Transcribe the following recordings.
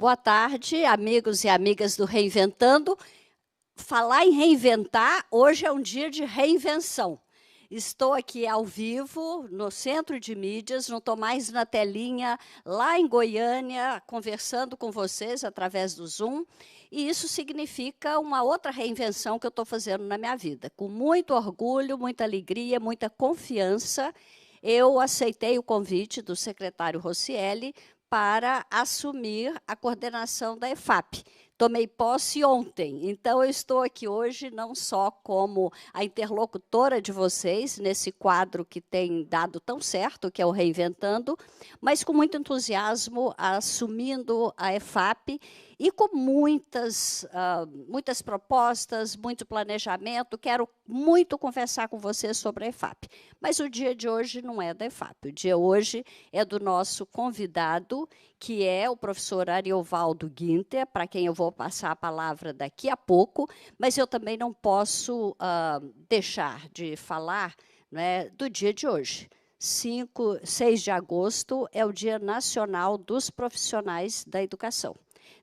Boa tarde, amigos e amigas do Reinventando. Falar em reinventar, hoje é um dia de reinvenção. Estou aqui ao vivo, no Centro de Mídias, não estou mais na telinha, lá em Goiânia, conversando com vocês através do Zoom, e isso significa uma outra reinvenção que eu estou fazendo na minha vida. Com muito orgulho, muita alegria, muita confiança, eu aceitei o convite do secretário Rocieli para assumir a coordenação da EFAP. Tomei posse ontem, então eu estou aqui hoje não só como a interlocutora de vocês, nesse quadro que tem dado tão certo, que é o Reinventando, mas com muito entusiasmo, assumindo a EFAP e com muitas propostas, muito planejamento. Quero muito conversar com vocês sobre a EFAP. Mas o dia de hoje não é da EFAP, o dia hoje é do nosso convidado, que é o professor Ariovaldo Guinter, para quem eu vou passar a palavra daqui a pouco, mas eu também não posso deixar de falar, né, do dia de hoje. 6 de agosto é o Dia Nacional dos Profissionais da Educação.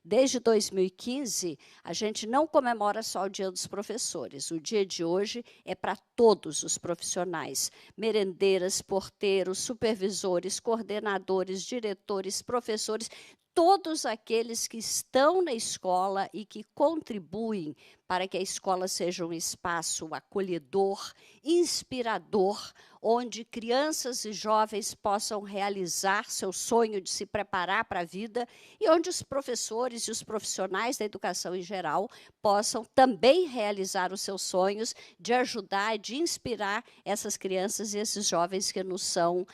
Desde 2015, a gente não comemora só o Dia dos Professores. O dia de hoje é para todos os profissionais, merendeiras, porteiros, supervisores, coordenadores, diretores, professores, todos aqueles que estão na escola e que contribuem para que a escola seja um espaço acolhedor, inspirador, onde crianças e jovens possam realizar seu sonho de se preparar para a vida e onde os professores e os profissionais da educação em geral possam também realizar os seus sonhos de ajudar, de inspirar essas crianças e esses jovens que nos são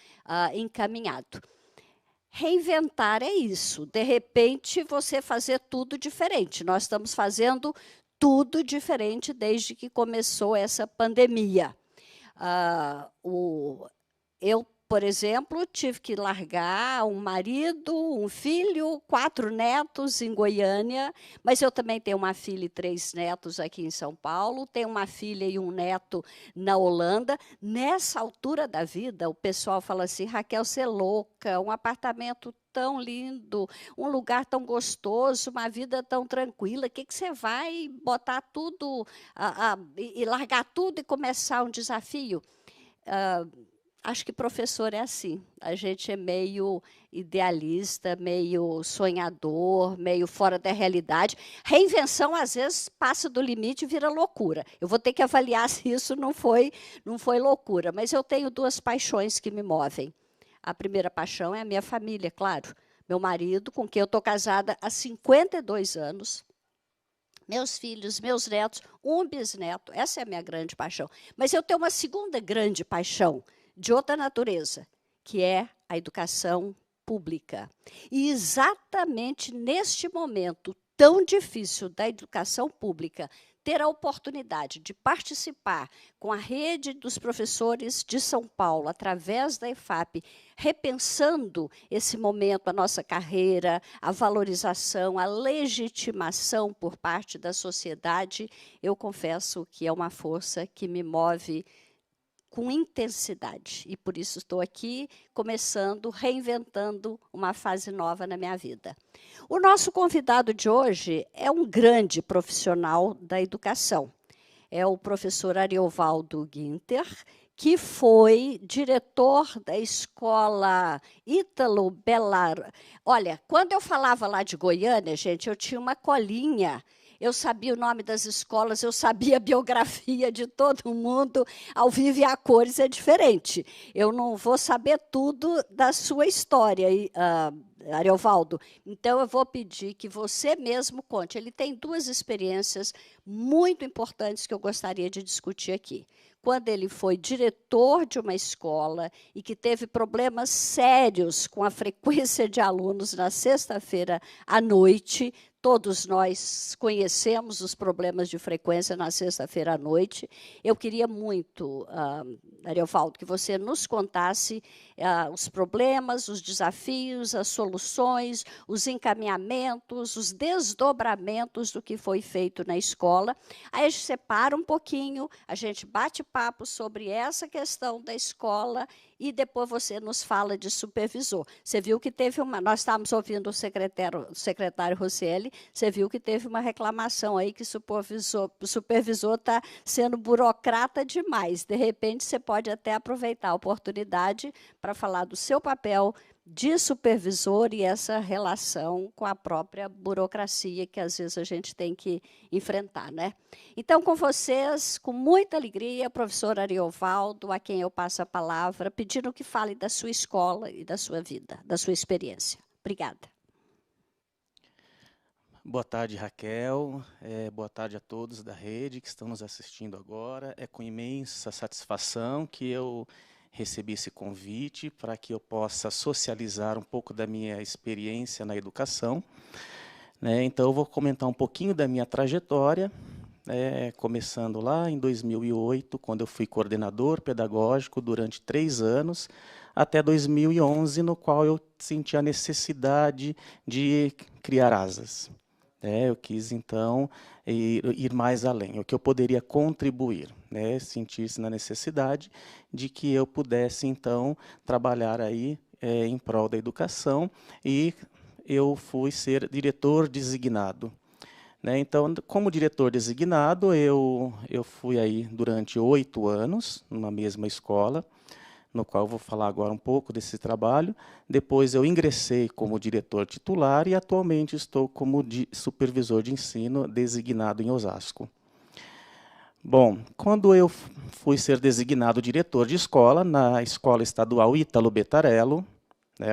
encaminhados. Reinventar é isso, de repente você fazer tudo diferente. Nós estamos fazendo tudo diferente desde que começou essa pandemia. Eu, por exemplo, tive que largar um marido, um filho, 4 netos em Goiânia, mas eu também tenho uma filha e 3 netos aqui em São Paulo, tenho uma filha e um neto na Holanda. Nessa altura da vida, o pessoal fala assim, Raquel, você é louca, um apartamento tão lindo, um lugar tão gostoso, uma vida tão tranquila, que você vai botar tudo, e largar tudo e começar um desafio? Acho que professor é assim, a gente é meio idealista, meio sonhador, meio fora da realidade. Reinvenção, às vezes, passa do limite e vira loucura. Eu vou ter que avaliar se isso não foi loucura, mas eu tenho 2 paixões que me movem. A primeira paixão é a minha família, claro. Meu marido, com quem eu estou casada há 52 anos, meus filhos, meus netos, um bisneto, essa é a minha grande paixão. Mas eu tenho uma segunda grande paixão, de outra natureza, que é a educação pública. E exatamente neste momento tão difícil da educação pública, ter a oportunidade de participar com a rede dos professores de São Paulo, através da EFAP, repensando esse momento, a nossa carreira, a valorização, a legitimação por parte da sociedade, eu confesso que é uma força que me move com intensidade. E por isso estou aqui, começando, reinventando uma fase nova na minha vida. O nosso convidado de hoje é um grande profissional da educação. É o professor Ariovaldo Guinter, que foi diretor da escola Ítalo Belar. Olha, quando eu falava lá de Goiânia, gente, eu tinha uma colinha. Eu sabia o nome das escolas, eu sabia a biografia de todo mundo, ao vivo e a cores é diferente. Eu não vou saber tudo da sua história, Ariovaldo. Então, eu vou pedir que você mesmo conte. Ele tem 2 experiências muito importantes que eu gostaria de discutir aqui. Quando ele foi diretor de uma escola e que teve problemas sérios com a frequência de alunos na sexta-feira à noite, Todos nós conhecemos os problemas de frequência na sexta-feira à noite. Eu queria muito, Ariovaldo, que você nos contasse os problemas, os desafios, as soluções, os encaminhamentos, os desdobramentos do que foi feito na escola. Aí a gente separa um pouquinho, a gente bate papo sobre essa questão da escola e depois você nos fala de supervisor. Você viu que teve nós estávamos ouvindo o secretário Rosselli, você viu que teve uma reclamação aí que o supervisor está sendo burocrata demais. De repente, você pode até aproveitar a oportunidade para falar do seu papel de supervisor e essa relação com a própria burocracia que às vezes a gente tem que enfrentar, né? Então, com vocês, com muita alegria, professor Ariovaldo, a quem eu passo a palavra, pedindo que fale da sua escola e da sua vida, da sua experiência. Obrigada. Boa tarde, Raquel. Boa tarde a todos da rede que estão nos assistindo agora. É com imensa satisfação que eu recebi esse convite para que eu possa socializar um pouco da minha experiência na educação. Então, eu vou comentar um pouquinho da minha trajetória, começando lá em 2008, quando eu fui coordenador pedagógico durante 3 anos, até 2011, no qual eu senti a necessidade de criar asas. Eu quis, então, ir mais além, o que eu poderia contribuir, sentir-se na necessidade de que eu pudesse, então, trabalhar aí em prol da educação, e eu fui ser diretor designado. Então, como diretor designado, eu fui aí durante 8 anos, numa mesma escola, no qual eu vou falar agora um pouco desse trabalho. Depois eu ingressei como diretor titular e atualmente estou como supervisor de ensino designado em Osasco. Bom, quando eu fui ser designado diretor de escola, na Escola Estadual Ítalo Betarello,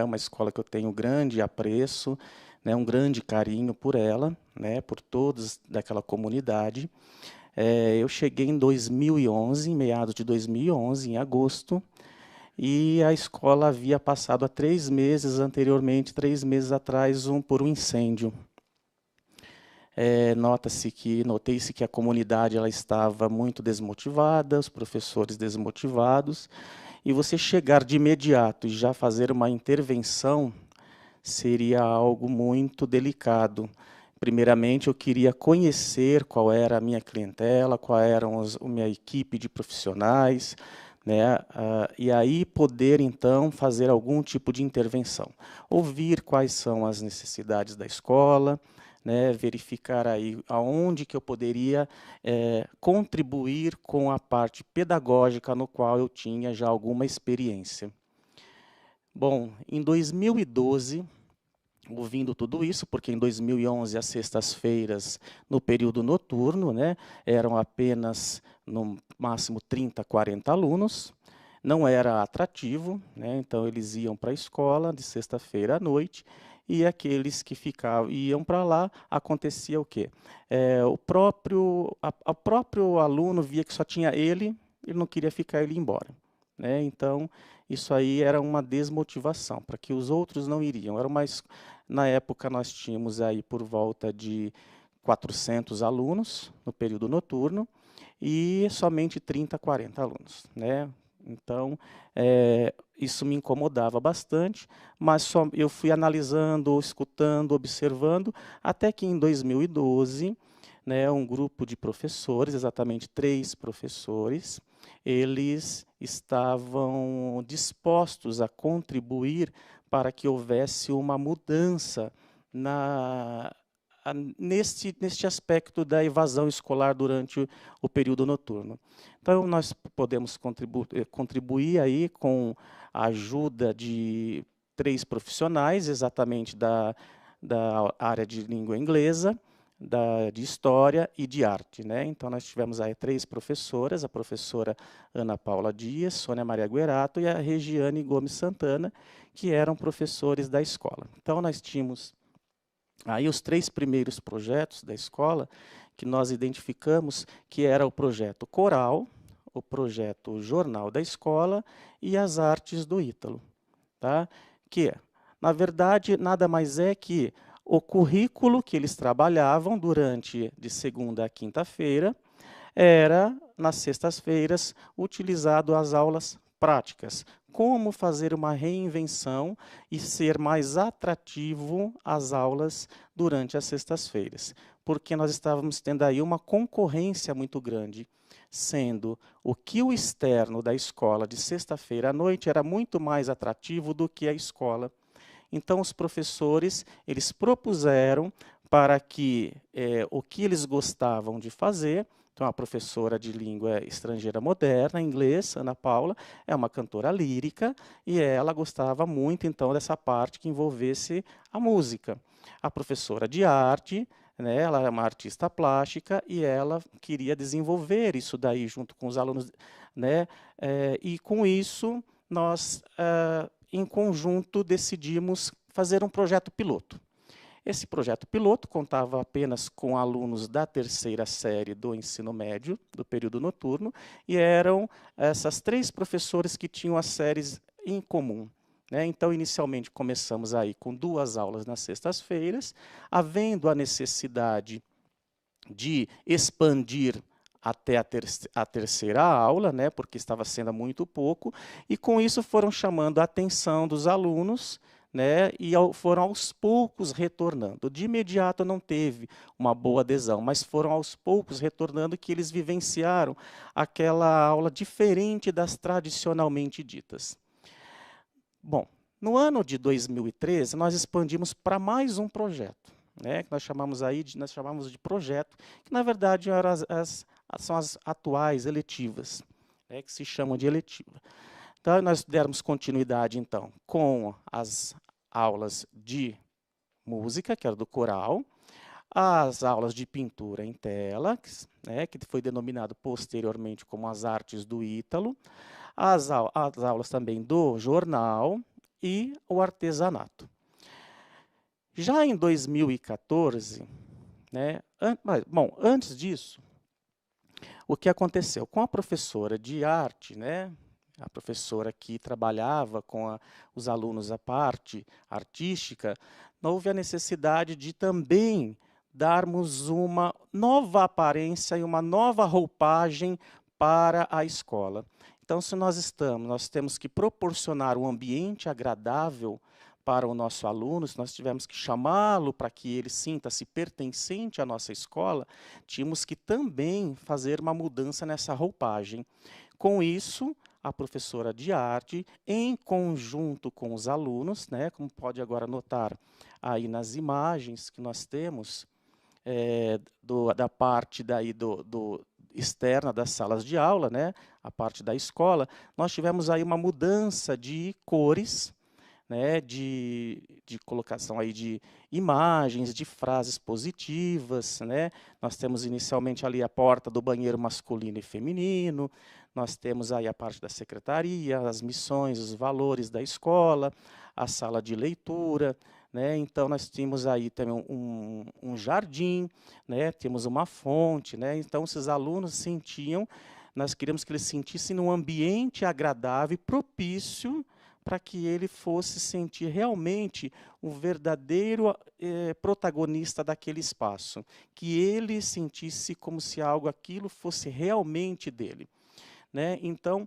uma escola que eu tenho grande apreço, um grande carinho por ela, por todos daquela comunidade. Eu cheguei em 2011, em meados de 2011, em agosto, e a escola havia passado há 3 meses anteriormente, 3 meses atrás, por um incêndio. Notei-se que a comunidade ela estava muito desmotivada, os professores desmotivados, e você chegar de imediato e já fazer uma intervenção seria algo muito delicado. Primeiramente, eu queria conhecer qual era a minha clientela, qual era a minha equipe de profissionais, e aí poder, então, fazer algum tipo de intervenção. Ouvir quais são as necessidades da escola, verificar aí aonde que eu poderia contribuir com a parte pedagógica no qual eu tinha já alguma experiência. Bom, em 2012, ouvindo tudo isso, porque em 2011 as sextas-feiras, no período noturno, eram apenas, no máximo, 30, 40 alunos, não era atrativo, então eles iam para a escola de sexta-feira à noite, e aqueles que iam para lá, acontecia o quê? O próprio aluno via que só tinha ele não queria ficar, ele ia embora. Então, isso aí era uma desmotivação, para que os outros não iriam. Na época, nós tínhamos aí por volta de 400 alunos no período noturno e somente 30, 40 alunos. Então, isso me incomodava bastante, mas eu fui analisando, escutando, observando, até que em 2012, um grupo de professores, exatamente 3 professores, eles estavam dispostos a contribuir para que houvesse uma mudança neste aspecto da evasão escolar durante o período noturno. Então, nós podemos contribuir aí com a ajuda de 3 profissionais, exatamente da área de língua inglesa, de História e de Arte. Então, nós tivemos aí 3 professoras, a professora Ana Paula Dias, Sônia Maria Guerato e a Regiane Gomes Santana, que eram professores da escola. Então, nós tínhamos aí os 3 primeiros projetos da escola que nós identificamos, que era o projeto Coral, o projeto Jornal da Escola e as Artes do Ítalo. Que, na verdade, nada mais é que o currículo que eles trabalhavam durante de segunda a quinta-feira era, nas sextas-feiras, utilizado as aulas práticas. Como fazer uma reinvenção e ser mais atrativo às aulas durante as sextas-feiras. Porque nós estávamos tendo aí uma concorrência muito grande, sendo o que o externo da escola de sexta-feira à noite era muito mais atrativo do que a escola. Então, os professores, eles propuseram para que o que eles gostavam de fazer. Então, a professora de língua estrangeira moderna, inglês, Ana Paula, é uma cantora lírica e ela gostava muito, então, dessa parte que envolvesse a música. A professora de arte, né, ela é uma artista plástica e ela queria desenvolver isso daí junto com os alunos, né, e com isso nós, em conjunto, decidimos fazer um projeto piloto. Esse projeto piloto contava apenas com alunos da terceira série do ensino médio, do período noturno, e eram essas 3 professores que tinham as séries em comum. Né? Então, inicialmente, começamos aí com 2 aulas nas sextas-feiras, havendo a necessidade de expandir até a terceira aula, né, porque estava sendo muito pouco, e com isso foram chamando a atenção dos alunos, né, e foram aos poucos retornando. De imediato não teve uma boa adesão, mas foram aos poucos retornando que eles vivenciaram aquela aula diferente das tradicionalmente ditas. Bom, no ano de 2013, nós expandimos para mais um projeto, né, que nós chamamos de projeto, que na verdade eram são as atuais eletivas, né, que se chamam de eletiva. Então, nós demos continuidade, então, com as aulas de música, que era do coral, as aulas de pintura em tela, né, que foi denominado posteriormente como as artes do Ítalo, as aulas também do jornal e o artesanato. Já em 2014, né, bom, antes disso, o que aconteceu? Com a professora de arte, né, a professora que trabalhava com os alunos a parte artística, houve a necessidade de também darmos uma nova aparência e uma nova roupagem para a escola. Então, se nós temos que proporcionar um ambiente agradável para o nosso aluno, se nós tivermos que chamá-lo para que ele sinta-se pertencente à nossa escola, tínhamos que também fazer uma mudança nessa roupagem. Com isso, a professora de arte, em conjunto com os alunos, né, como pode agora notar aí nas imagens que nós temos, da parte daí externa das salas de aula, né, a parte da escola, nós tivemos aí uma mudança de cores, né, de colocação aí de imagens, de frases positivas, né? Nós temos inicialmente ali a porta do banheiro masculino e feminino, nós temos aí a parte da secretaria, as missões, os valores da escola, a sala de leitura, né? Então nós tínhamos aí também um jardim, né? Temos uma fonte, né? Então esses alunos sentiam, nós queríamos que eles sentissem num ambiente agradável e propício para que ele fosse sentir realmente um verdadeiro protagonista daquele espaço, que ele sentisse como se aquilo fosse realmente dele. Né? Então,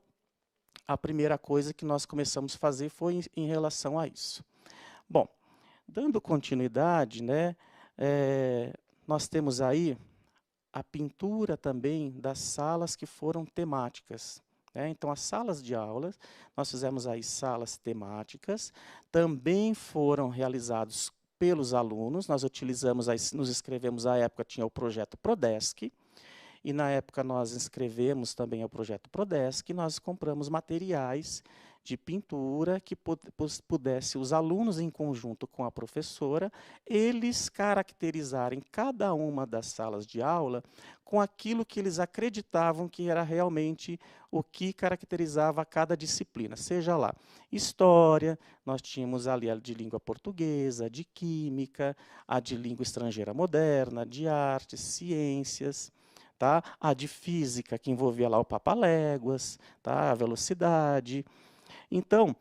a primeira coisa que nós começamos a fazer foi em relação a isso. Bom, dando continuidade, né, nós temos aí a pintura também das salas que foram temáticas. Então, as salas de aulas, nós fizemos aí salas temáticas, também foram realizados pelos alunos, nós utilizamos, nos inscrevemos, à época tinha o projeto Prodesc, e na época nós inscrevemos também o projeto Prodesc, e nós compramos materiais de pintura que pudesse os alunos, em conjunto com a professora, eles caracterizarem cada uma das salas de aula com aquilo que eles acreditavam que era realmente o que caracterizava cada disciplina, seja lá história, nós tínhamos ali a de língua portuguesa, de química, a de língua estrangeira moderna, de artes, ciências, tá? A de física, que envolvia lá o papaléguas, tá? A velocidade. Então,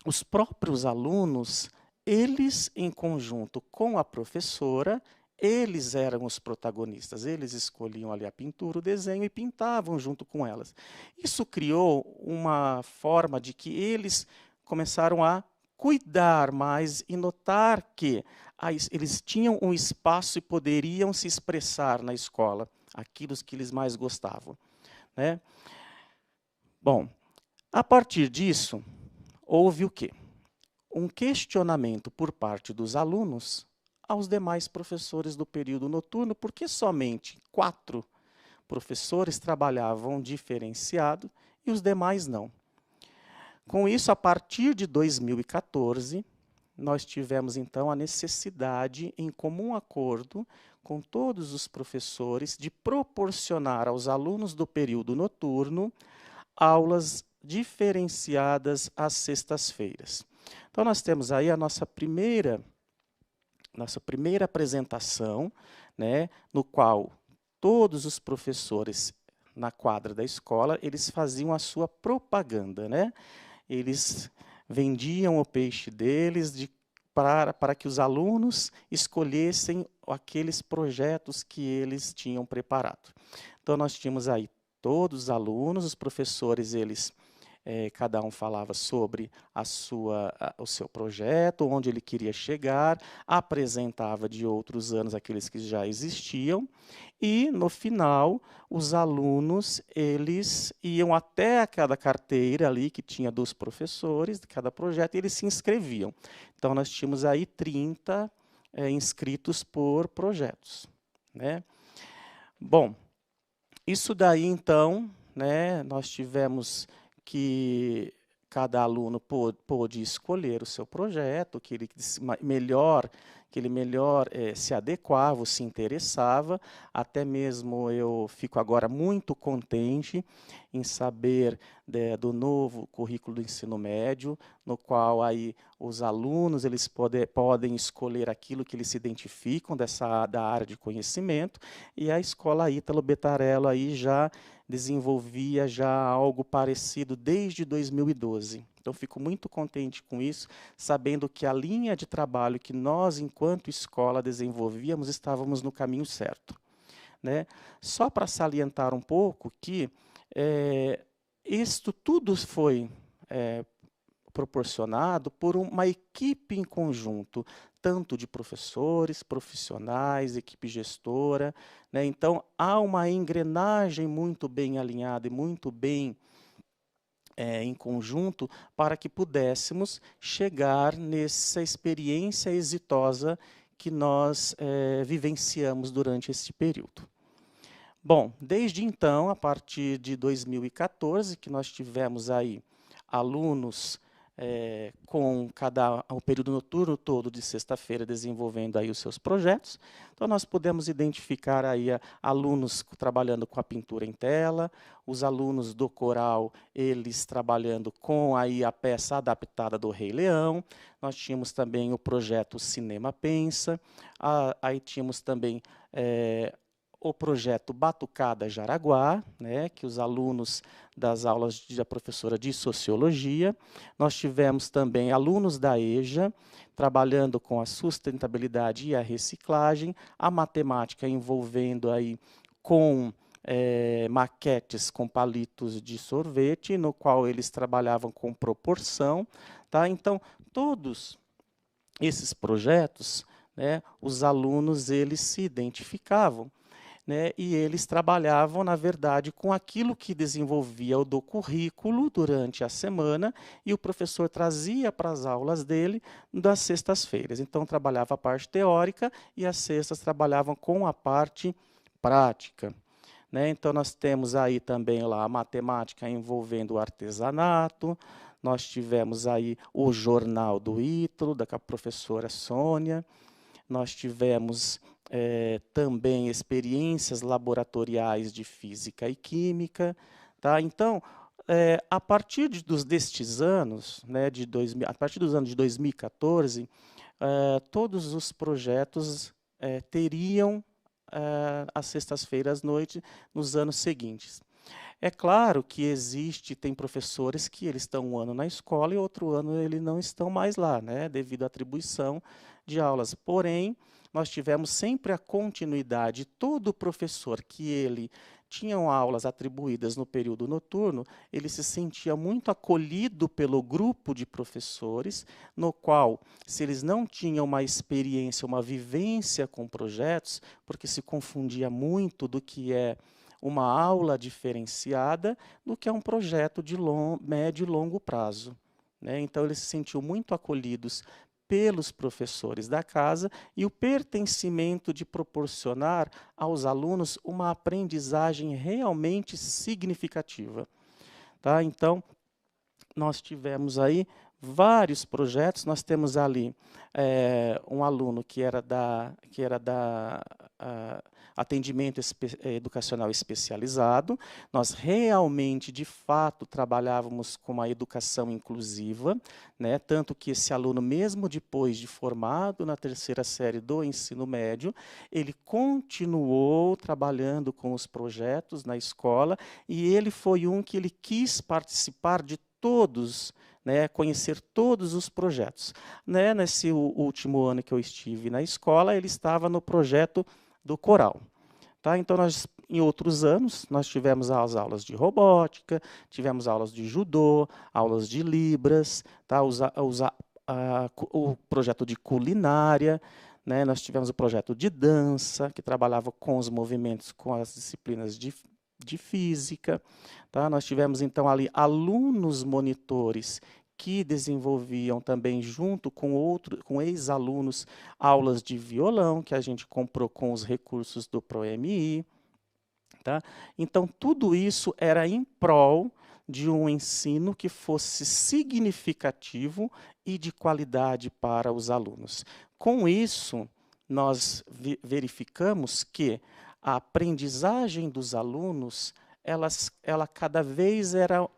os próprios alunos, eles, em conjunto com a professora, eles eram os protagonistas, eles escolhiam ali a pintura, o desenho e pintavam junto com elas. Isso criou uma forma de que eles começaram a cuidar mais e notar que eles tinham um espaço e poderiam se expressar na escola, aquilo que eles mais gostavam, né? Bom, a partir disso, houve o quê? Um questionamento por parte dos alunos aos demais professores do período noturno, porque somente 4 professores trabalhavam diferenciado e os demais não. Com isso, a partir de 2014, nós tivemos, então, a necessidade, em comum acordo com todos os professores, de proporcionar aos alunos do período noturno aulas diferenciadas às sextas-feiras. Então, nós temos aí a nossa primeira apresentação, né, no qual todos os professores na quadra da escola, eles faziam a sua propaganda, né? Eles vendiam o peixe deles para que os alunos escolhessem aqueles projetos que eles tinham preparado. Então, nós tínhamos aí todos os alunos, os professores, eles cada um falava sobre o seu projeto, onde ele queria chegar, apresentava de outros anos aqueles que já existiam, e, no final, os alunos eles iam até cada carteira ali, que tinha dos professores, de cada projeto, e eles se inscreviam. Então, nós tínhamos aí 30 inscritos por projetos, né? Bom, isso daí, então, né, nós tivemos que cada aluno pôde escolher o seu projeto, que ele melhor se adequava, se interessava. Até mesmo eu fico agora muito contente em saber do novo currículo do ensino médio, no qual aí os alunos eles podem escolher aquilo que eles se identificam da área de conhecimento, e a escola Ítalo Betarello aí já desenvolvia algo parecido desde 2012. Então, fico muito contente com isso, sabendo que a linha de trabalho que nós, enquanto escola, desenvolvíamos, estávamos no caminho certo, né? Só para salientar um pouco que isto tudo foi proporcionado por uma equipe em conjunto, tanto de professores, profissionais, equipe gestora, né? Então, há uma engrenagem muito bem alinhada e muito bem em conjunto para que pudéssemos chegar nessa experiência exitosa que nós vivenciamos durante esse período. Bom, desde então, a partir de 2014, que nós tivemos aí alunos com o período noturno todo de sexta-feira desenvolvendo aí os seus projetos. Então, nós podemos identificar aí alunos trabalhando com a pintura em tela, os alunos do coral, eles trabalhando com aí a peça adaptada do Rei Leão. Nós tínhamos também o projeto Cinema Pensa, aí tínhamos também o projeto Batucada Jaraguá, né, que os alunos das aulas da professora de Sociologia. Nós tivemos também alunos da EJA, trabalhando com a sustentabilidade e a reciclagem, a matemática envolvendo aí com maquetes com palitos de sorvete, no qual eles trabalhavam com proporção. Tá? Então, todos esses projetos, né, os alunos eles se identificavam, né, e eles trabalhavam, na verdade, com aquilo que desenvolvia do currículo durante a semana, e o professor trazia para as aulas dele das sextas-feiras. Então, trabalhava a parte teórica e as sextas trabalhavam com a parte prática, né? Então, nós temos aí também lá a matemática envolvendo o artesanato, nós tivemos aí o jornal do Ítalo, da professora Sônia, nós tivemos também experiências laboratoriais de física e química. Tá? Então, a partir destes anos, né, a partir dos anos de 2014, todos os projetos teriam as sextas-feiras à noite nos anos seguintes. É claro que tem professores que eles estão um ano na escola e outro ano eles não estão mais lá, né, devido à atribuição de aulas. Porém, nós tivemos sempre a continuidade. Todo professor que ele tinham aulas atribuídas no período noturno, ele se sentia muito acolhido pelo grupo de professores, no qual, se eles não tinham uma experiência, uma vivência com projetos, porque se confundia muito do que é uma aula diferenciada do que é um projeto de médio e longo prazo, né? Então, eles se sentiam muito acolhidos pelos professores da casa e o pertencimento de proporcionar aos alunos uma aprendizagem realmente significativa. Tá? Então, nós tivemos aí vários projetos. Nós temos ali um aluno que era da atendimento educacional especializado. Nós realmente, de fato, trabalhávamos com uma educação inclusiva, né? Tanto que esse aluno, mesmo depois de formado na terceira série do ensino médio, ele continuou trabalhando com os projetos na escola e ele foi um que ele quis participar de todos, né, conhecer todos os projetos. Né, nesse último ano que eu estive na escola, ele estava no projeto do coral. Tá? Então, em outros anos, nós tivemos as aulas de robótica, tivemos aulas de judô, aulas de libras, tá? O projeto de culinária, né? Nós tivemos o projeto de dança, que trabalhava com os movimentos, com as disciplinas de física. Tá? Nós tivemos, então, ali alunos monitores que desenvolviam também, junto com ex-alunos, aulas de violão, que a gente comprou com os recursos do ProMI. Tá? Então, tudo isso era em prol de um ensino que fosse significativo e de qualidade para os alunos. Com isso, nós verificamos que a aprendizagem dos alunos, ela cada vez era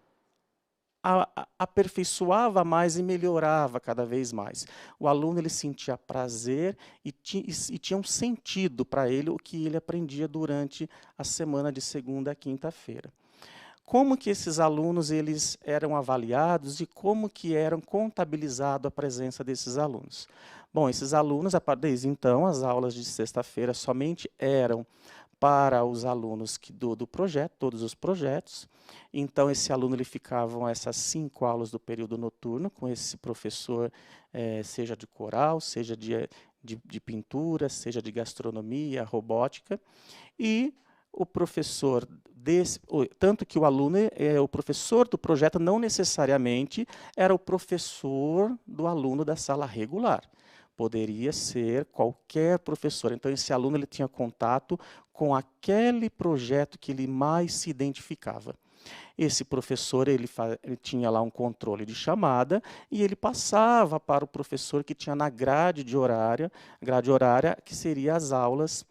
aperfeiçoava mais e melhorava cada vez mais. O aluno ele sentia prazer e tinha um sentido para ele o que ele aprendia durante a semana de segunda a quinta-feira. Como que esses alunos eles eram avaliados e como que eram contabilizado a presença desses alunos? Bom, esses alunos, desde então, as aulas de sexta-feira somente eram para os alunos do projeto, todos os projetos. Então, esse aluno ele ficava essas 5 aulas do período noturno com esse professor, seja de coral, seja de pintura, seja de gastronomia, robótica. E o professor tanto que o aluno, o professor do projeto não necessariamente era o professor do aluno da sala regular. Poderia ser qualquer professor. Então, esse aluno ele tinha contato com aquele projeto que ele mais se identificava. Esse professor ele tinha lá um controle de chamada e ele passava para o professor que tinha na grade horária, que seria as aulas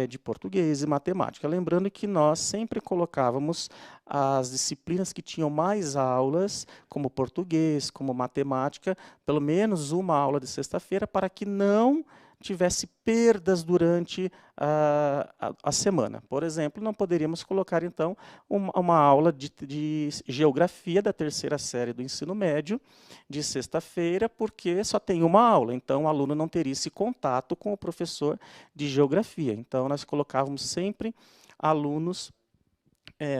de português e matemática. Lembrando que nós sempre colocávamos as disciplinas que tinham mais aulas, como português, como matemática, pelo menos uma aula de sexta-feira, para que não tivesse perdas durante a semana. Por exemplo, não poderíamos colocar, então, uma aula de geografia da terceira série do ensino médio, de sexta-feira, porque só tem uma aula. Então, o aluno não teria esse contato com o professor de geografia. Então, nós colocávamos sempre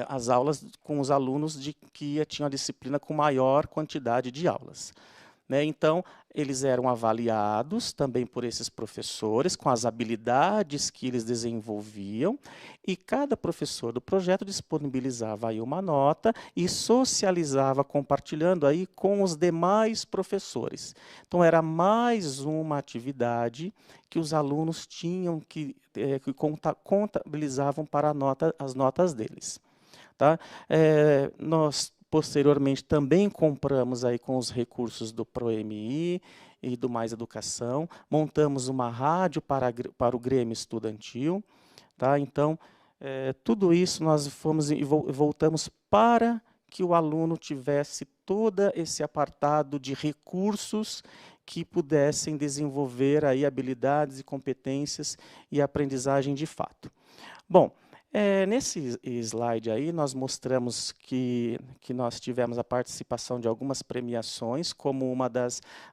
as aulas com os alunos que tinham a disciplina com maior quantidade de aulas. Né? Então, eles eram avaliados também por esses professores, com as habilidades que eles desenvolviam, e cada professor do projeto disponibilizava aí uma nota e socializava, compartilhando aí com os demais professores. Então, era mais uma atividade que os alunos tinham que contabilizavam para as notas deles. Tá? Nós posteriormente também compramos aí com os recursos do ProMI e do Mais Educação, montamos uma rádio para o Grêmio Estudantil. Tá? Então, tudo isso nós fomos e voltamos para que o aluno tivesse todo esse apartado de recursos que pudessem desenvolver aí habilidades e competências e aprendizagem de fato. Bom, Nesse slide aí, nós mostramos que nós tivemos a participação de algumas premiações, como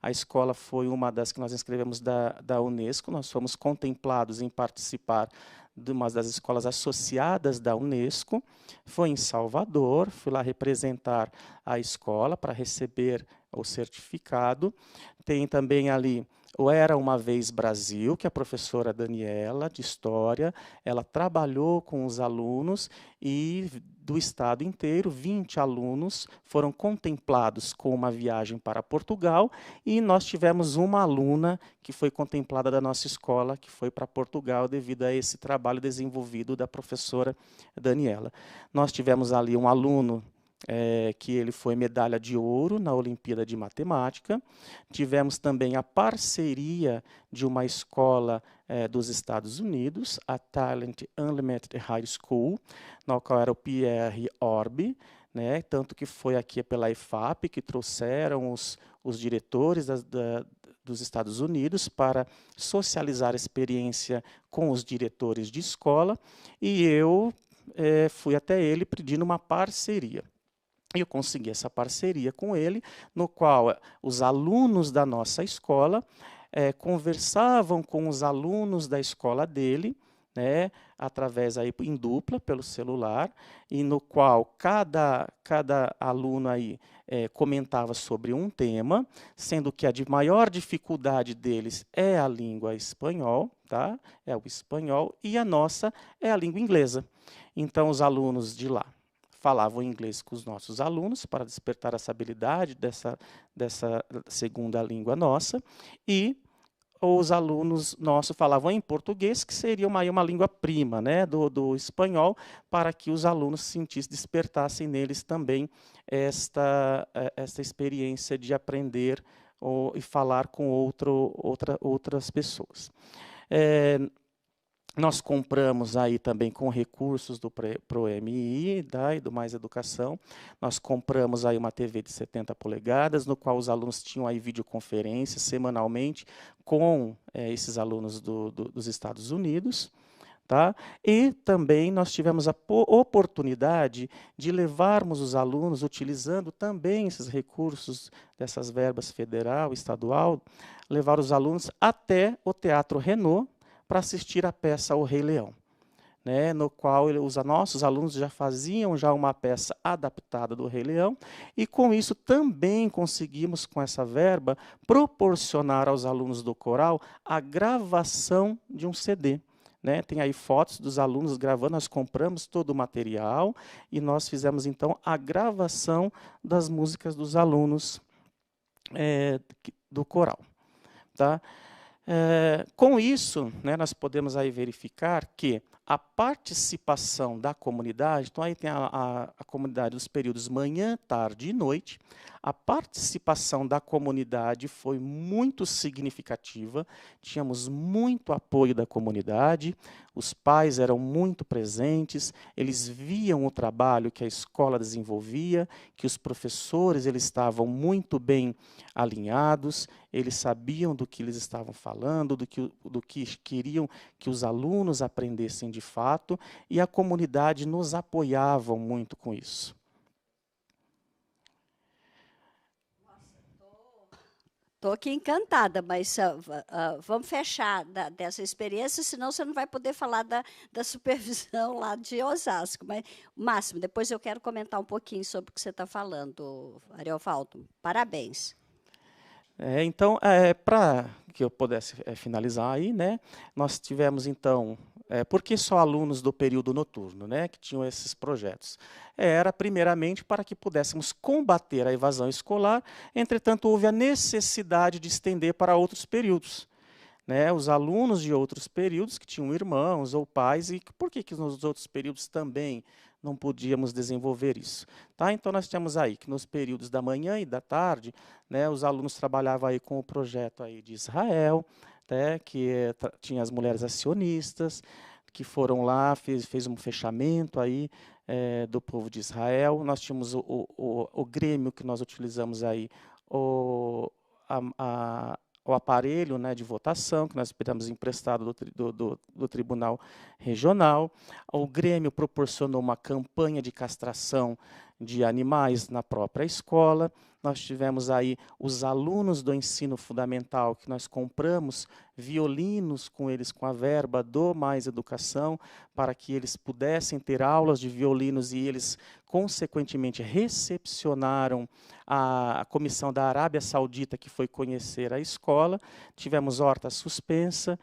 a escola foi uma das que nós inscrevemos da Unesco, nós fomos contemplados em participar de uma das escolas associadas da Unesco, foi em Salvador, fui lá representar a escola para receber o certificado. Tem também ali o Era Uma Vez Brasil, que a professora Daniela, de História, ela trabalhou com os alunos e do estado inteiro, 20 alunos foram contemplados com uma viagem para Portugal e nós tivemos uma aluna que foi contemplada da nossa escola, que foi para Portugal devido a esse trabalho desenvolvido da professora Daniela. Nós tivemos ali um aluno que ele foi medalha de ouro na Olimpíada de Matemática. Tivemos também a parceria de uma escola dos Estados Unidos, a Talent Unlimited High School, na qual era o Pierre Orbi, né, tanto que foi aqui pela IFAP que trouxeram os diretores dos Estados Unidos para socializar a experiência com os diretores de escola, e eu fui até ele pedindo uma parceria. E eu consegui essa parceria com ele, no qual os alunos da nossa escola conversavam com os alunos da escola dele, né, através aí em dupla pelo celular, e no qual cada aluno aí comentava sobre um tema, sendo que a de maior dificuldade deles é a língua espanhol, tá? É o espanhol, e a nossa é a língua inglesa. Então os alunos de lá falavam inglês com os nossos alunos para despertar essa habilidade dessa segunda língua nossa, e os alunos nossos falavam em português, que seria uma língua prima, né, do espanhol, para que os alunos sentissem, despertassem neles também esta experiência de aprender e falar com outras pessoas. Nós compramos aí também com recursos do ProMI e do Mais Educação, nós compramos aí uma TV de 70 polegadas, no qual os alunos tinham aí videoconferências semanalmente com esses alunos dos Estados Unidos. Tá? E também nós tivemos a oportunidade de levarmos os alunos, utilizando também esses recursos dessas verbas federal, estadual, levar os alunos até o Teatro Renault, para assistir a peça O Rei Leão, né, no qual os nossos alunos já faziam uma peça adaptada do Rei Leão, e com isso também conseguimos, com essa verba, proporcionar aos alunos do coral a gravação de um CD. Né? Tem aí fotos dos alunos gravando, nós compramos todo o material e nós fizemos então a gravação das músicas dos alunos do coral. Tá? Com isso, né, nós podemos aí verificar que a participação da comunidade, então aí tem a comunidade dos períodos manhã, tarde e noite, a participação da comunidade foi muito significativa, tínhamos muito apoio da comunidade, os pais eram muito presentes, eles viam o trabalho que a escola desenvolvia, que os professores eles estavam muito bem alinhados, eles sabiam do que eles estavam falando, do que queriam que os alunos aprendessem de fato, e a comunidade nos apoiava muito com isso. Estou aqui encantada, mas vamos fechar dessa experiência, senão você não vai poder falar da supervisão lá de Osasco. Mas, Máximo, depois eu quero comentar um pouquinho sobre o que você está falando, Ariovaldo. Parabéns. Então, para que eu pudesse finalizar aí, né, nós tivemos, então, por que só alunos do período noturno, né, que tinham esses projetos? Era, primeiramente, para que pudéssemos combater a evasão escolar, entretanto, houve a necessidade de estender para outros períodos. Né, os alunos de outros períodos que tinham irmãos ou pais, e por que nos outros períodos também não podíamos desenvolver isso? Tá? Então, nós temos aí que nos períodos da manhã e da tarde, né, os alunos trabalhavam aí com o projeto aí de Israel, né, que tinha as mulheres acionistas, que foram lá, fez um fechamento aí do povo de Israel. Nós tínhamos o grêmio que nós utilizamos aí, o aparelho, né, de votação, que nós pegamos emprestado do Tribunal Regional. O Grêmio proporcionou uma campanha de castração de animais na própria escola. Nós tivemos aí os alunos do ensino fundamental, que nós compramos violinos com eles, com a verba do Mais Educação, para que eles pudessem ter aulas de violinos, e eles, consequentemente, recepcionaram a comissão da Arábia Saudita, que foi conhecer a escola. Tivemos horta suspensa.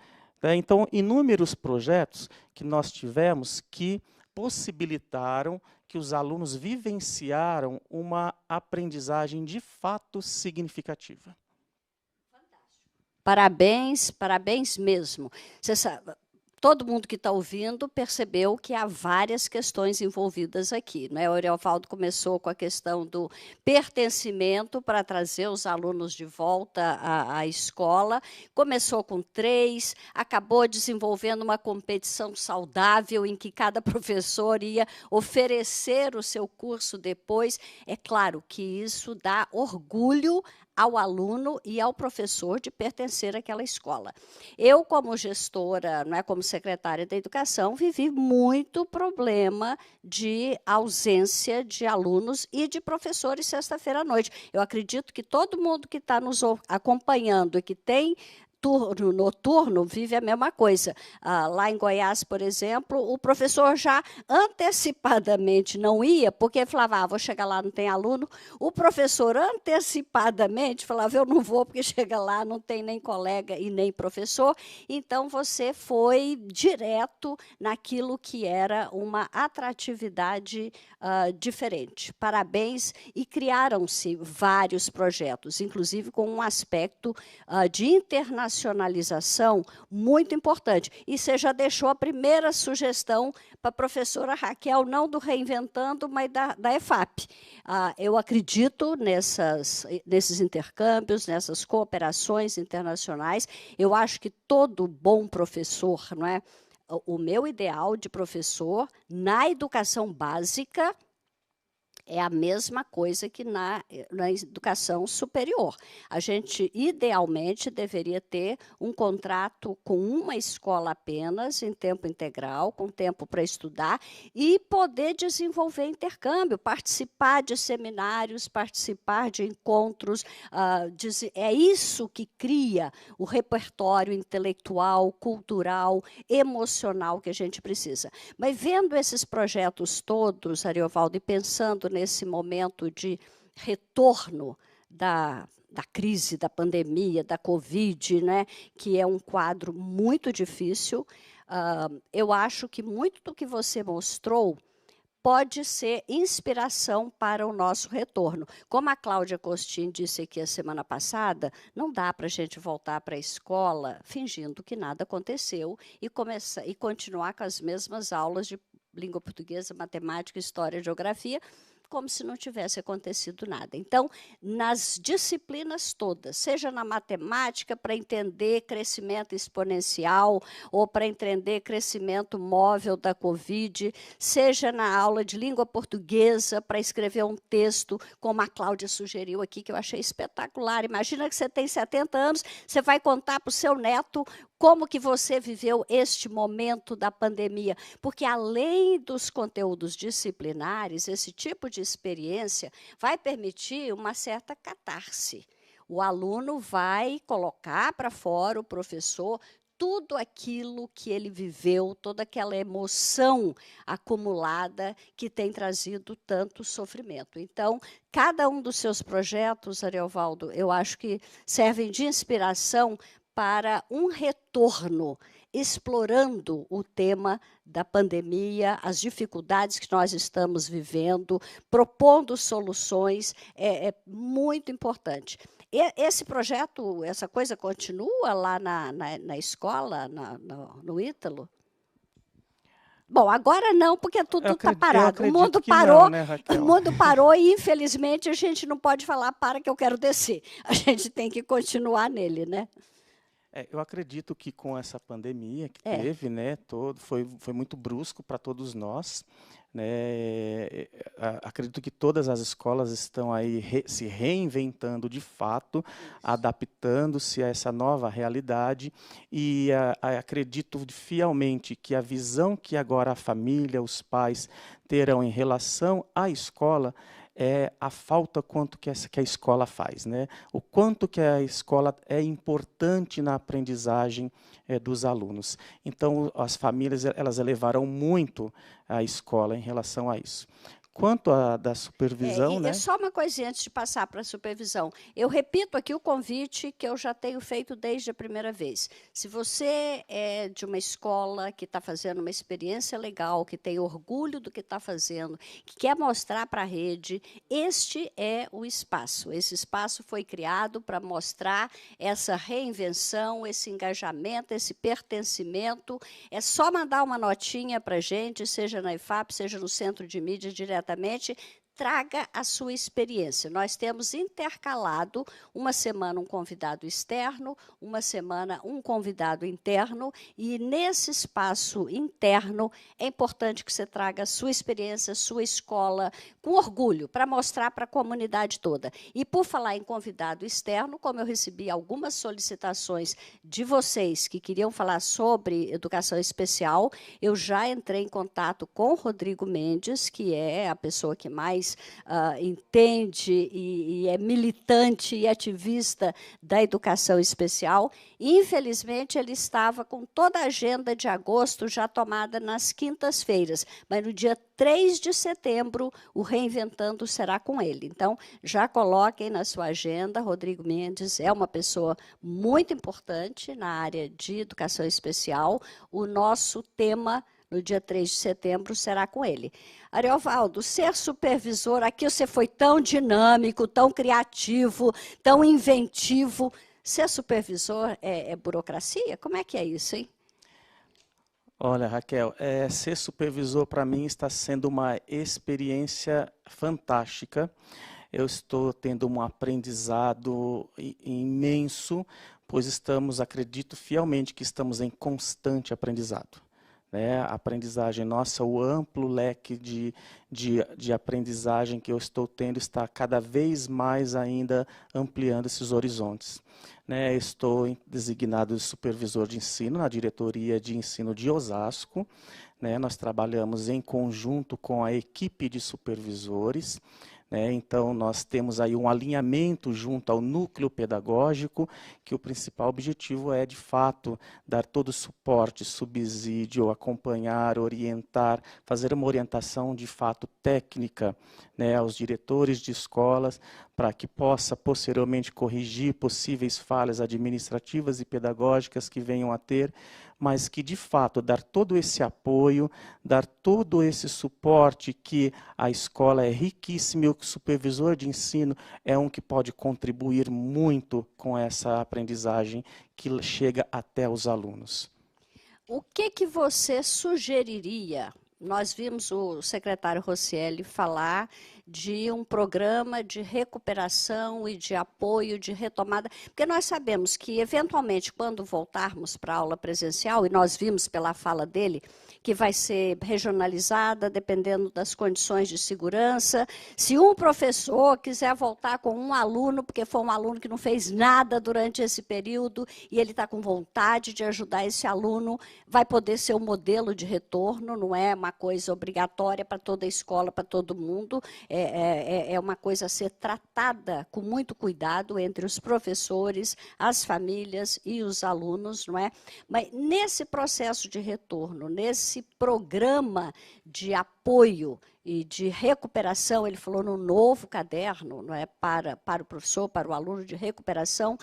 Então, inúmeros projetos que nós tivemos que possibilitaram que os alunos vivenciaram uma aprendizagem de fato significativa. Parabéns, parabéns mesmo. Você sabe, todo mundo que está ouvindo percebeu que há várias questões envolvidas aqui, né? O Ariovaldo começou com a questão do pertencimento para trazer os alunos de volta à escola, começou com 3, acabou desenvolvendo uma competição saudável em que cada professor ia oferecer o seu curso depois. É claro que isso dá orgulho ao aluno e ao professor de pertencer àquela escola. Eu, como gestora, não é, como secretária da Educação, vivi muito problema de ausência de alunos e de professores sexta-feira à noite. Eu acredito que todo mundo que está nos acompanhando e que tem turno noturno vive a mesma coisa. Lá em Goiás, por exemplo, o professor já antecipadamente não ia, porque falava, vou chegar lá, não tem aluno. O professor antecipadamente falava, eu não vou, porque chega lá, não tem nem colega e nem professor. Então, você foi direto naquilo que era uma atratividade diferente. Parabéns, e criaram-se vários projetos, inclusive com um aspecto de internacionalização muito importante. E você já deixou a primeira sugestão para a professora Raquel, não do Reinventando, mas da EFAP. Eu acredito nesses intercâmbios, nessas cooperações internacionais. Eu acho que todo bom professor, não é? O meu ideal de professor na educação básica é a mesma coisa que na educação superior. A gente, idealmente, deveria ter um contrato com uma escola apenas, em tempo integral, com tempo para estudar, e poder desenvolver intercâmbio, participar de seminários, participar de encontros. É isso que cria o repertório intelectual, cultural, emocional que a gente precisa. Mas vendo esses projetos todos, Ariovaldo, e pensando nesse momento de retorno da crise, da pandemia, da Covid, né, que é um quadro muito difícil, eu acho que muito do que você mostrou pode ser inspiração para o nosso retorno. Como a Cláudia Costin disse aqui a semana passada, não dá para a gente voltar para a escola fingindo que nada aconteceu e continuar com as mesmas aulas de língua portuguesa, matemática, história, geografia, como se não tivesse acontecido nada. Então, nas disciplinas todas, seja na matemática, para entender crescimento exponencial, ou para entender crescimento móvel da Covid, seja na aula de língua portuguesa, para escrever um texto, como a Cláudia sugeriu aqui, que eu achei espetacular. Imagina que você tem 70 anos, você vai contar para o seu neto como que você viveu este momento da pandemia, porque além dos conteúdos disciplinares, esse tipo de experiência vai permitir uma certa catarse. O aluno vai colocar para fora, o professor, tudo aquilo que ele viveu, toda aquela emoção acumulada que tem trazido tanto sofrimento. Então, cada um dos seus projetos, Ariovaldo, eu acho que servem de inspiração para um retorno, explorando o tema da pandemia, as dificuldades que nós estamos vivendo, propondo soluções, é muito importante. Esse projeto, essa coisa continua lá na escola, no Ítalo? Bom, agora não, porque tudo está parado. O mundo parou, não, né, Raquel? O mundo parou e, infelizmente, a gente não pode falar, para que eu quero descer. A gente tem que continuar nele, né? Eu acredito que com essa pandemia que teve, né, foi muito brusco para todos nós, né? Acredito que todas as escolas estão aí se reinventando de fato, adaptando-se a essa nova realidade e acredito fielmente que a visão que agora a família, os pais terão em relação à escola é a falta quanto que a escola faz, né? O quanto que a escola é importante na aprendizagem dos alunos. Então, as famílias elas elevaram muito a escola em relação a isso. Quanto à da supervisão, né? Só uma coisinha antes de passar para a supervisão. Eu repito aqui o convite que eu já tenho feito desde a primeira vez. Se você é de uma escola que está fazendo uma experiência legal, que tem orgulho do que está fazendo, que quer mostrar para a rede, este é o espaço. Esse espaço foi criado para mostrar essa reinvenção, esse engajamento, esse pertencimento. É só mandar uma notinha para a gente, seja na IFAP, seja no Centro de Mídia, diretamente, traga a sua experiência. Nós temos intercalado uma semana um convidado externo, uma semana um convidado interno, e nesse espaço interno é importante que você traga a sua experiência, a sua escola, com orgulho, para mostrar para a comunidade toda. E por falar em convidado externo, como eu recebi algumas solicitações de vocês que queriam falar sobre educação especial, eu já entrei em contato com o Rodrigo Mendes, que é a pessoa que mais entende e é militante e ativista da educação especial. Infelizmente, ele estava com toda a agenda de agosto já tomada nas quintas-feiras, mas no dia 3 de setembro, o Reinventando será com ele. Então, já coloquem na sua agenda, Rodrigo Mendes é uma pessoa muito importante na área de educação especial. O nosso tema no dia 3 de setembro, será com ele. Ariovaldo, ser supervisor, aqui você foi tão dinâmico, tão criativo, tão inventivo. Ser supervisor é burocracia? Como é que é isso, hein? Olha, Raquel, ser supervisor para mim está sendo uma experiência fantástica. Eu estou tendo um aprendizado imenso, pois acredito fielmente que estamos em constante aprendizado. A aprendizagem nossa, o amplo leque de aprendizagem que eu estou tendo está cada vez mais ainda ampliando esses horizontes. Estou designado de supervisor de ensino na diretoria de ensino de Osasco. Nós trabalhamos em conjunto com a equipe de supervisores. Então, nós temos aí um alinhamento junto ao núcleo pedagógico, que o principal objetivo é, de fato, dar todo o suporte, subsídio, acompanhar, orientar, fazer uma orientação, de fato, técnica, aos diretores de escolas, para que possa, posteriormente, corrigir possíveis falhas administrativas e pedagógicas que venham a ter, mas que, de fato, dar todo esse apoio, dar todo esse suporte, que a escola é riquíssima e o supervisor de ensino é um que pode contribuir muito com essa aprendizagem que chega até os alunos. O que você sugeriria? Nós vimos o secretário Rocieli falar de um programa de recuperação e de apoio, de retomada, porque nós sabemos que, eventualmente, quando voltarmos para a aula presencial, e nós vimos pela fala dele, que vai ser regionalizada, dependendo das condições de segurança. Se um professor quiser voltar com um aluno, porque foi um aluno que não fez nada durante esse período, e ele está com vontade de ajudar esse aluno, vai poder ser um modelo de retorno, não é uma coisa obrigatória para toda a escola, para todo mundo, é uma coisa a ser tratada com muito cuidado entre os professores, as famílias e os alunos, não é? Mas nesse processo de retorno, nesse programa de apoio e de recuperação, ele falou no novo caderno, não é, para o professor, para o aluno, de recuperação.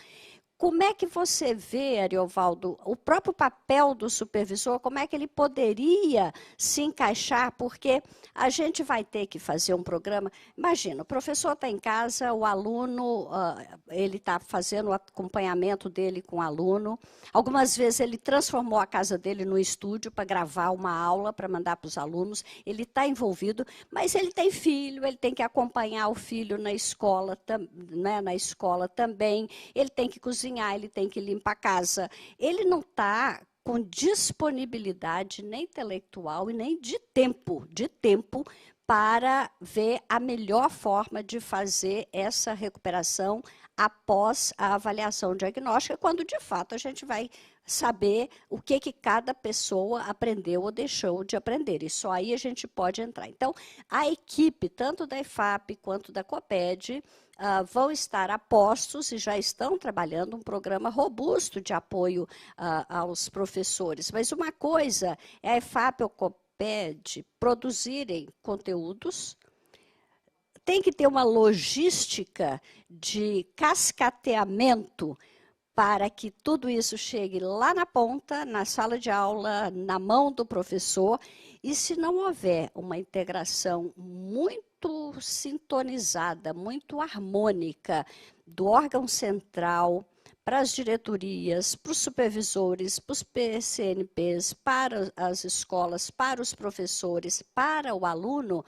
Como é que você vê, Ariovaldo, o próprio papel do supervisor, como é que ele poderia se encaixar? Porque a gente vai ter que fazer um programa. Imagina, o professor está em casa, o aluno, ele está fazendo o acompanhamento dele com o aluno. Algumas vezes ele transformou a casa dele no estúdio para gravar uma aula, para mandar para os alunos. Ele está envolvido, mas ele tem filho, ele tem que acompanhar o filho na escola, né, na escola também, ele tem que cozinhar, cozinhar, ele tem que limpar a casa. Ele não está com disponibilidade nem intelectual e nem de tempo para ver a melhor forma de fazer essa recuperação após a avaliação diagnóstica, quando de fato a gente vai saber o que cada pessoa aprendeu ou deixou de aprender. E só aí a gente pode entrar. Então, a equipe, tanto da IFAP quanto da COPED, vão estar a postos e já estão trabalhando um programa robusto de apoio aos professores. Mas uma coisa é a IFAP ou COPED produzirem conteúdos, tem que ter uma logística de cascateamento para que tudo isso chegue lá na ponta, na sala de aula, na mão do professor. E se não houver uma integração muito sintonizada, muito harmônica do órgão central para as diretorias, para os supervisores, para os PCNPs, para as escolas, para os professores, para o aluno,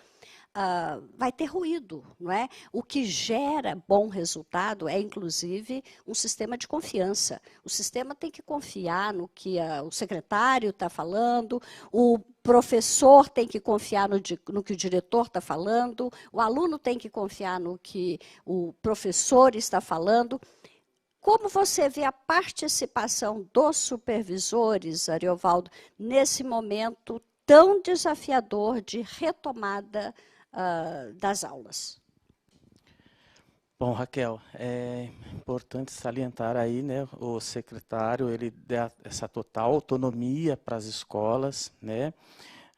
vai ter ruído, não é? O que gera bom resultado é, inclusive, um sistema de confiança. O sistema tem que confiar no que o secretário está falando, o professor tem que confiar no que o diretor está falando, o aluno tem que confiar no que o professor está falando. Como você vê a participação dos supervisores, Ariovaldo, nesse momento tão desafiador de retomada das aulas? Bom, Raquel, é importante salientar aí, né, o secretário, ele dá essa total autonomia para as escolas, né,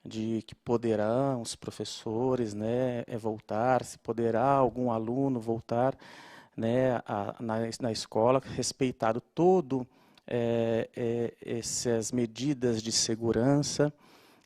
de que poderão os professores, né, voltar, se poderá algum aluno voltar, né, na escola, respeitado todo essas medidas de segurança,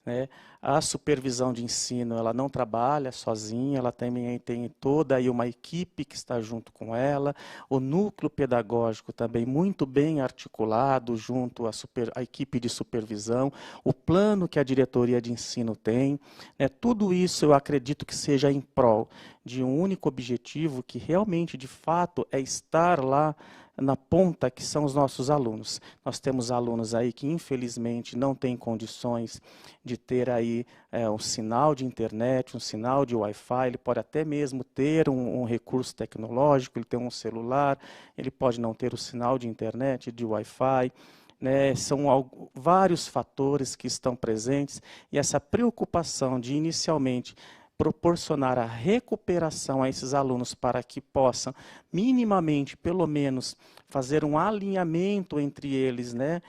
né? A supervisão de ensino, ela não trabalha sozinha, ela também tem toda aí uma equipe que está junto com ela, o núcleo pedagógico também muito bem articulado junto à equipe de supervisão, o plano que a diretoria de ensino tem, né? Tudo isso eu acredito que seja em prol de um único objetivo, que realmente, de fato, é estar lá na ponta, que são os nossos alunos. Nós temos alunos aí que, infelizmente, não têm condições de ter aí um sinal de internet, um sinal de Wi-Fi, ele pode até mesmo ter um recurso tecnológico, ele tem um celular, ele pode não ter o sinal de internet, de Wi-Fi, né? São vários fatores que estão presentes, e essa preocupação de, inicialmente, proporcionar a recuperação a esses alunos para que possam minimamente, pelo menos, fazer um alinhamento entre eles, né,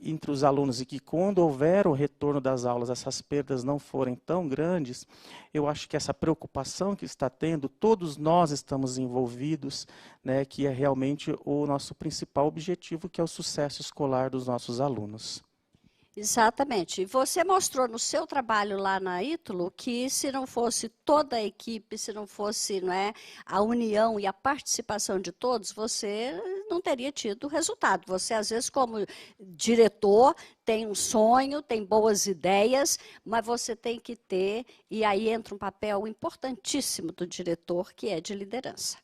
entre os alunos, e que quando houver o retorno das aulas, essas perdas não forem tão grandes. Eu acho que essa preocupação que está tendo, todos nós estamos envolvidos, né, que é realmente o nosso principal objetivo, que é o sucesso escolar dos nossos alunos. Exatamente. E você mostrou no seu trabalho lá na Ítalo que, se não fosse toda a equipe, se não fosse, não é, a união e a participação de todos, você não teria tido resultado. Você, às vezes, como diretor, tem um sonho, tem boas ideias, mas você tem que ter, e aí entra um papel importantíssimo do diretor, que é de liderança.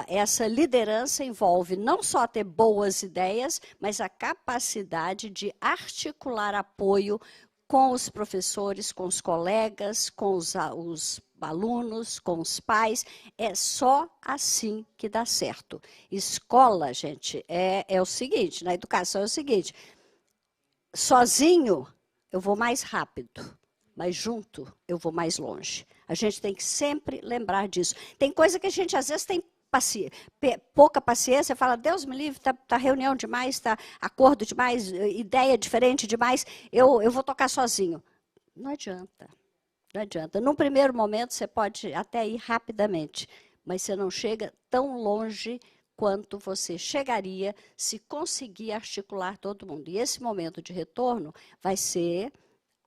Essa liderança envolve não só ter boas ideias, mas a capacidade de articular apoio com os professores, com os colegas, com os alunos, com os pais. É só assim que dá certo. Escola, gente, é o seguinte, na educação é o seguinte: sozinho eu vou mais rápido, mas junto eu vou mais longe. A gente tem que sempre lembrar disso. Tem coisa que a gente, às vezes, tem pouca paciência, fala, Deus me livre, tá reunião demais, está acordo demais, ideia diferente demais, eu vou tocar sozinho. Não adianta, não adianta. Num primeiro momento, você pode até ir rapidamente, mas você não chega tão longe quanto você chegaria se conseguir articular todo mundo. E esse momento de retorno vai ser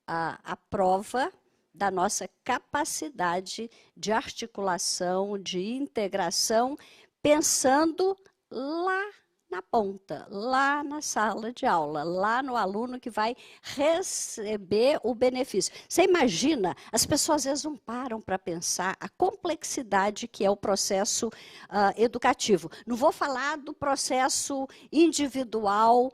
a prova da nossa capacidade de articulação, de integração, pensando lá na ponta, lá na sala de aula, lá no aluno que vai receber o benefício. Você imagina, as pessoas às vezes não param para pensar a complexidade que é o processo educativo. Não vou falar do processo individual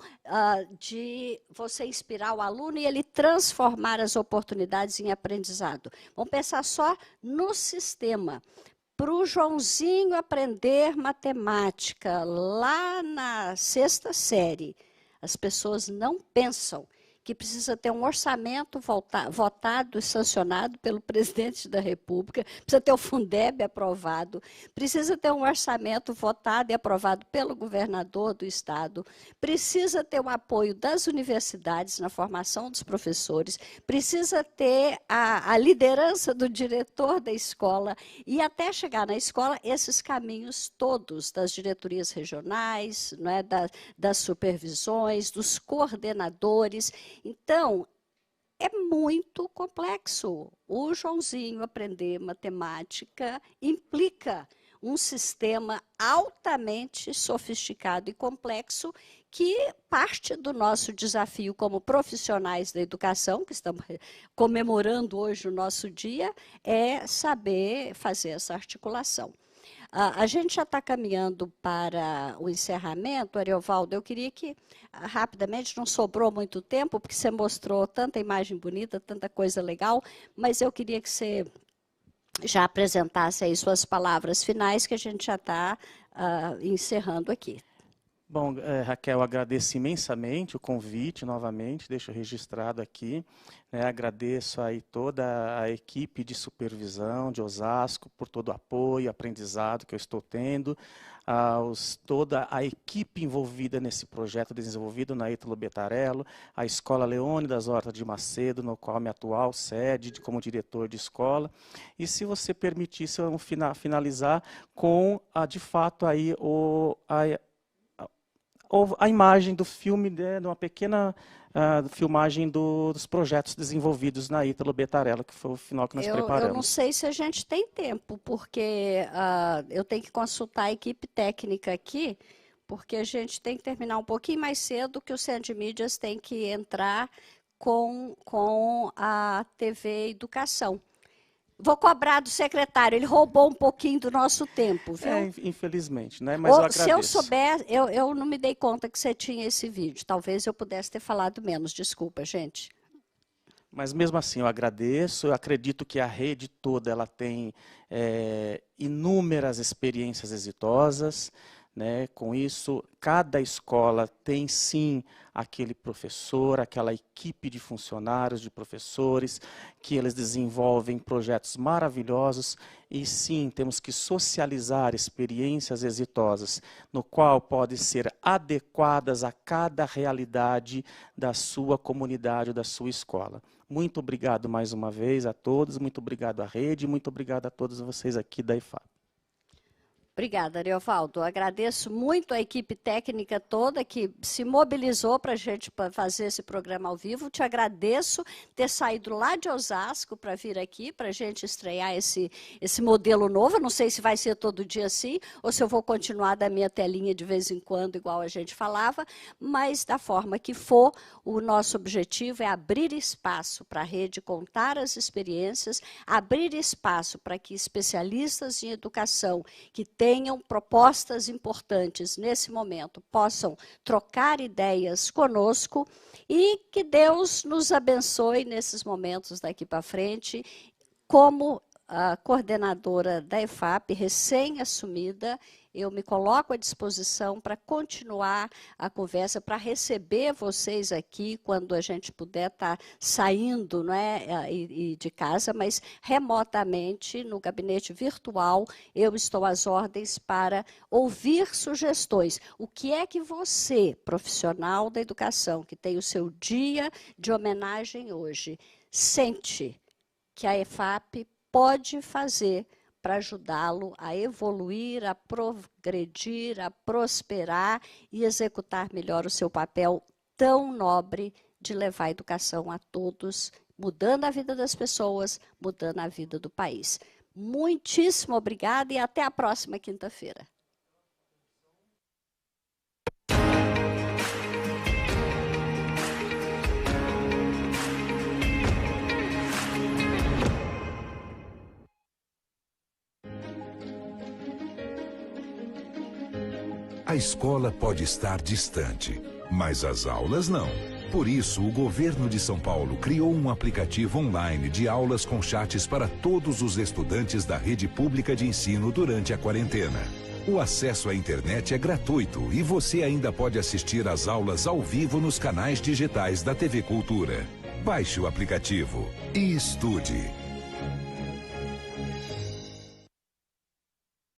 de você inspirar o aluno e ele transformar as oportunidades em aprendizado. Vamos pensar só no sistema. Para o Joãozinho aprender matemática lá na 6ª série, as pessoas não pensam que precisa ter um orçamento votado e sancionado pelo presidente da República, precisa ter o Fundeb aprovado, precisa ter um orçamento votado e aprovado pelo governador do estado, precisa ter o apoio das universidades na formação dos professores, precisa ter a liderança do diretor da escola e até chegar na escola, esses caminhos todos das diretorias regionais, não é, das supervisões, dos coordenadores. Então, é muito complexo. O Joãozinho aprender matemática implica um sistema altamente sofisticado e complexo que parte do nosso desafio como profissionais da educação, que estamos comemorando hoje o nosso dia, é saber fazer essa articulação. A gente já está caminhando para o encerramento, Ariovaldo. Eu queria que, rapidamente, não sobrou muito tempo, porque você mostrou tanta imagem bonita, tanta coisa legal, mas eu queria que você já apresentasse aí suas palavras finais, que a gente já está encerrando aqui. Bom, Raquel, agradeço imensamente o convite novamente, deixo registrado aqui. Agradeço aí toda a equipe de supervisão de Osasco por todo o apoio, aprendizado que eu estou tendo, toda a equipe envolvida nesse projeto desenvolvido na Ítalo Betarello, a Escola Leônidas Horta de Macedo, no qual me atual sede como diretor de escola. E se você permitisse, eu finalizar com, de fato, aí a imagem do filme, de uma pequena filmagem dos projetos desenvolvidos na Ítalo Betarello, que foi o final que nós preparamos. Eu não sei se a gente tem tempo, porque eu tenho que consultar a equipe técnica aqui, porque a gente tem que terminar um pouquinho mais cedo, que o Centro de Mídias tem que entrar com a TV Educação. Vou cobrar do secretário, ele roubou um pouquinho do nosso tempo, viu? Infelizmente, né? Mas eu agradeço. Se eu souber, eu não me dei conta que você tinha esse vídeo. Talvez eu pudesse ter falado menos. Desculpa, gente. Mas mesmo assim, eu agradeço. Eu acredito que a rede toda ela tem inúmeras experiências exitosas. Né? Com isso, cada escola tem sim aquele professor, aquela equipe de funcionários, de professores, que eles desenvolvem projetos maravilhosos e sim, temos que socializar experiências exitosas, no qual podem ser adequadas a cada realidade da sua comunidade, da sua escola. Muito obrigado mais uma vez a todos, muito obrigado à rede, muito obrigado a todos vocês aqui da IFAP. Obrigada, Ariovaldo. Agradeço muito a equipe técnica toda que se mobilizou para a gente fazer esse programa ao vivo. Te agradeço ter saído lá de Osasco para vir aqui, para a gente estrear esse modelo novo. Eu não sei se vai ser todo dia assim, ou se eu vou continuar da minha telinha de vez em quando, igual a gente falava, mas da forma que for, o nosso objetivo é abrir espaço para a rede contar as experiências, abrir espaço para que especialistas em educação que tenham propostas importantes nesse momento, possam trocar ideias conosco e que Deus nos abençoe nesses momentos daqui para frente, como a coordenadora da IFAP, recém-assumida, eu me coloco à disposição para continuar a conversa, para receber vocês aqui quando a gente puder estar saindo, não é, de casa, mas remotamente, no gabinete virtual, eu estou às ordens para ouvir sugestões. O que é que você, profissional da educação, que tem o seu dia de homenagem hoje, sente que a IFAP pode fazer para ajudá-lo a evoluir, a progredir, a prosperar e executar melhor o seu papel tão nobre de levar a educação a todos, mudando a vida das pessoas, mudando a vida do país. Muitíssimo obrigada e até a próxima quinta-feira. A escola pode estar distante, mas as aulas não. Por isso, o governo de São Paulo criou um aplicativo online de aulas com chats para todos os estudantes da rede pública de ensino durante a quarentena. O acesso à internet é gratuito e você ainda pode assistir às aulas ao vivo nos canais digitais da TV Cultura. Baixe o aplicativo e estude.